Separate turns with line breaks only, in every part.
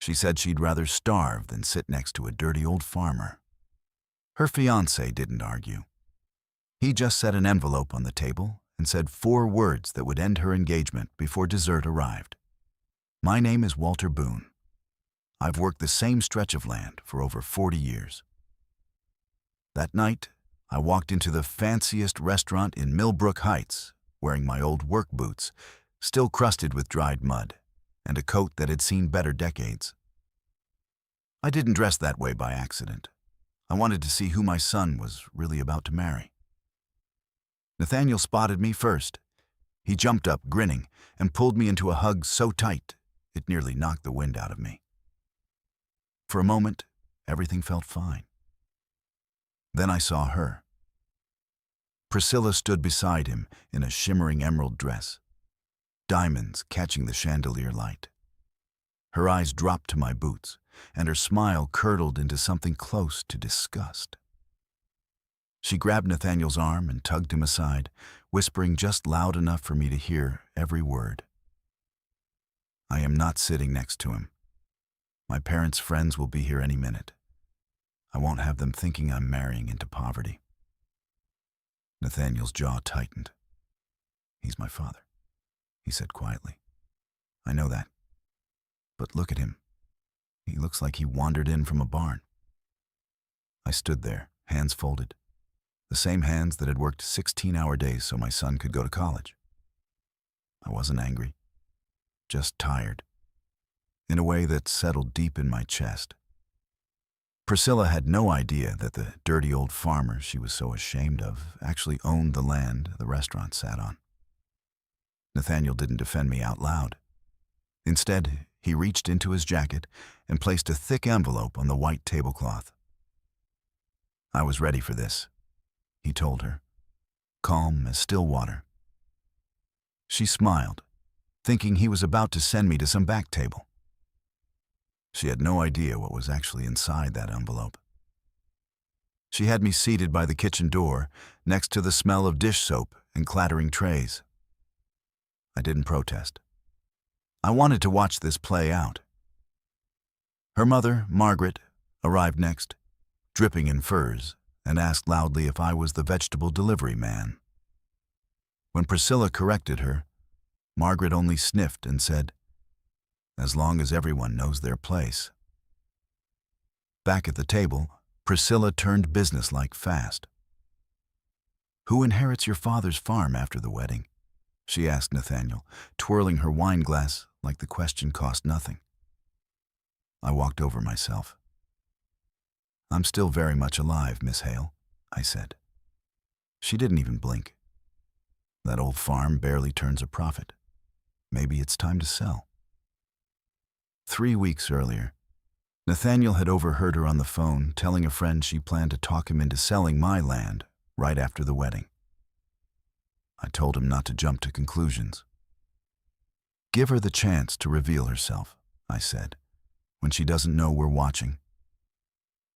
She said she'd rather starve than sit next to a dirty old farmer. Her fiancé didn't argue. He just set an envelope on the table and said 4 words that would end her engagement before dessert arrived. My name is Walter Boone. I've worked the same stretch of land for over 40 years. That night, I walked into the fanciest restaurant in Millbrook Heights, wearing my old work boots, still crusted with dried mud, and a coat that had seen better decades. I didn't dress that way by accident. I wanted to see who my son was really about to marry. Nathaniel spotted me first. He jumped up, grinning, and pulled me into a hug so tight it nearly knocked the wind out of me. For a moment, everything felt fine. Then I saw her. Priscilla stood beside him in a shimmering emerald dress, diamonds catching the chandelier light. Her eyes dropped to my boots, and her smile curdled into something close to disgust. She grabbed Nathaniel's arm and tugged him aside, whispering just loud enough for me to hear every word. I am not sitting next to him. My parents' friends will be here any minute. I won't have them thinking I'm marrying into poverty. Nathaniel's jaw tightened. He's my father, he said quietly. I know that. But look at him. He looks like he wandered in from a barn. I stood there, hands folded. The same hands that had worked 16-hour days so my son could go to college. I wasn't angry, just tired, in a way that settled deep in my chest. Priscilla had no idea that the dirty old farmer she was so ashamed of actually owned the land the restaurant sat on. Nathaniel didn't defend me out loud. Instead, he reached into his jacket and placed a thick envelope on the white tablecloth. I was ready for this, he told her, calm as still water. She smiled, thinking he was about to send me to some back table. She had no idea what was actually inside that envelope. She had me seated by the kitchen door, next to the smell of dish soap and clattering trays. I didn't protest. I wanted to watch this play out. Her mother, Margaret, arrived next, dripping in furs, and asked loudly if I was the vegetable delivery man. When Priscilla corrected her, Margaret only sniffed and said, "As long as everyone knows their place." Back at the table, Priscilla turned businesslike fast. "Who inherits your father's farm after the wedding?" she asked Nathaniel, twirling her wine glass like the question cost nothing. I walked over myself. "I'm still very much alive, Miss Hale," I said. She didn't even blink. That old farm barely turns a profit. Maybe it's time to sell. 3 weeks earlier, Nathaniel had overheard her on the phone telling a friend she planned to talk him into selling my land right after the wedding. I told him not to jump to conclusions. "Give her the chance to reveal herself," I said, "when she doesn't know we're watching."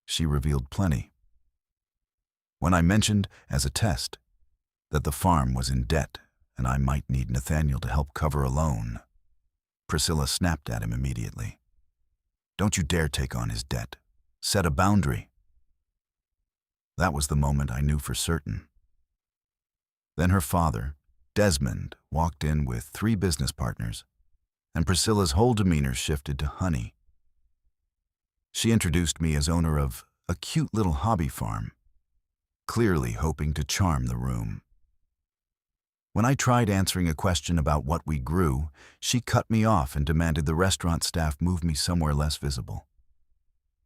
She revealed plenty. When I mentioned, as a test, that the farm was in debt and I might need Nathaniel to help cover a loan, Priscilla snapped at him immediately. "Don't you dare take on his debt. Set a boundary." That was the moment I knew for certain. Then her father, Desmond, walked in with 3 business partners, and Priscilla's whole demeanor shifted to honey. She introduced me as owner of a cute little hobby farm, clearly hoping to charm the room. When I tried answering a question about what we grew, she cut me off and demanded the restaurant staff move me somewhere less visible.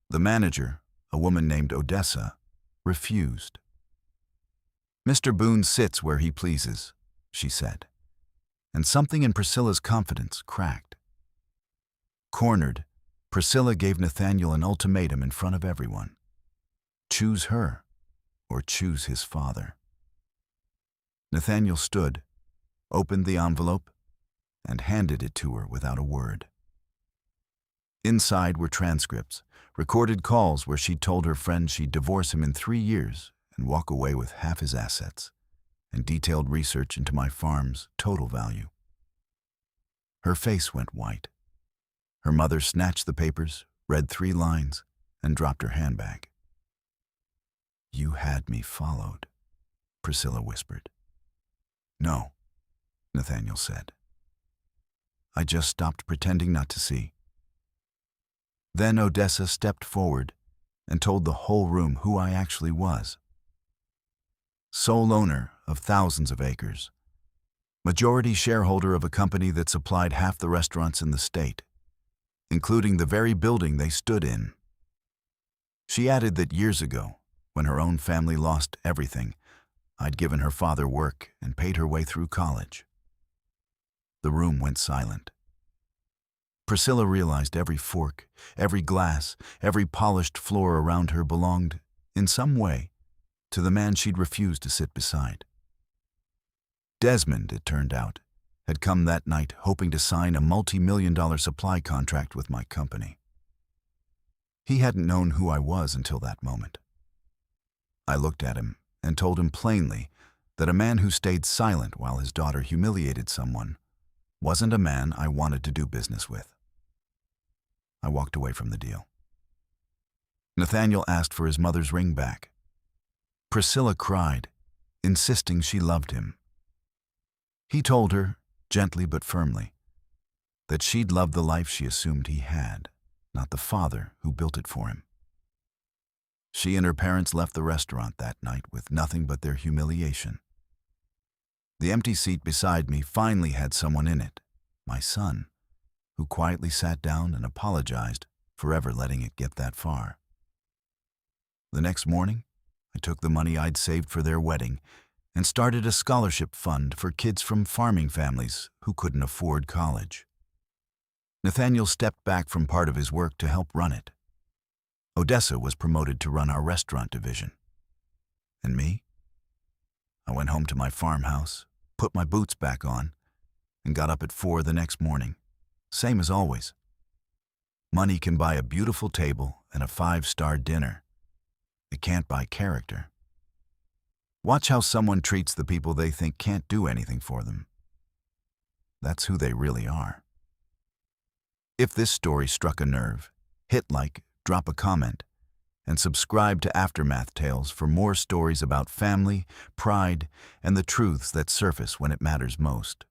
The manager, a woman named Odessa, refused. "Mr. Boone sits where he pleases," she said, and something in Priscilla's confidence cracked. Cornered, Priscilla gave Nathaniel an ultimatum in front of everyone. Choose her, or choose his father. Nathaniel stood, opened the envelope, and handed it to her without a word. Inside were transcripts, recorded calls where she'd told her friend she'd divorce him in 3 years and walk away with half his assets, and detailed research into my farm's total value. Her face went white. Her mother snatched the papers, read 3 lines, and dropped her handbag. "You had me followed," Priscilla whispered. "No," Nathaniel said. "I just stopped pretending not to see." Then Odessa stepped forward and told the whole room who I actually was. Sole owner of thousands of acres, majority shareholder of a company that supplied half the restaurants in the state, including the very building they stood in. She added that years ago, when her own family lost everything, I'd given her father work and paid her way through college. The room went silent. Priscilla realized every fork, every glass, every polished floor around her belonged, in some way, to the man she'd refused to sit beside. Desmond, it turned out, had come that night hoping to sign a multi-million-dollar supply contract with my company. He hadn't known who I was until that moment. I looked at him and told him plainly that a man who stayed silent while his daughter humiliated someone wasn't a man I wanted to do business with. I walked away from the deal. Nathaniel asked for his mother's ring back. Priscilla cried, insisting she loved him. He told her, gently but firmly, that she'd love the life she assumed he had, not the father who built it for him. She and her parents left the restaurant that night with nothing but their humiliation. The empty seat beside me finally had someone in it, my son, who quietly sat down and apologized for ever letting it get that far. The next morning, I took the money I'd saved for their wedding and started a scholarship fund for kids from farming families who couldn't afford college. Nathaniel stepped back from part of his work to help run it. Odessa was promoted to run our restaurant division. And me? I went home to my farmhouse, put my boots back on, and got up at 4 the next morning, same as always. Money can buy a beautiful table and a 5-star dinner. It can't buy character. Watch how someone treats the people they think can't do anything for them. That's who they really are. If this story struck a nerve, hit like, drop a comment, and subscribe to Aftermath Tales for more stories about family, pride, and the truths that surface when it matters most.